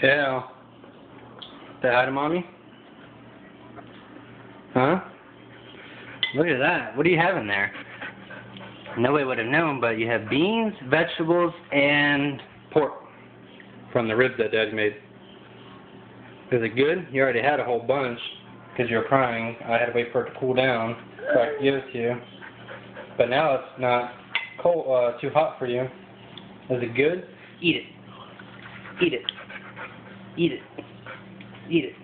Cael, say hi to mommy. Huh? Look at that. What do you have in there? Nobody would have known, but you have beans, vegetables, and pork from the ribs that Daddy made. Is it good? You already had a whole bunch because you were crying. I had to wait for it to cool down so I could give it to you. But now it's not cold, too hot for you. Is it good? Eat it. Eat it. Eat it. Eat it.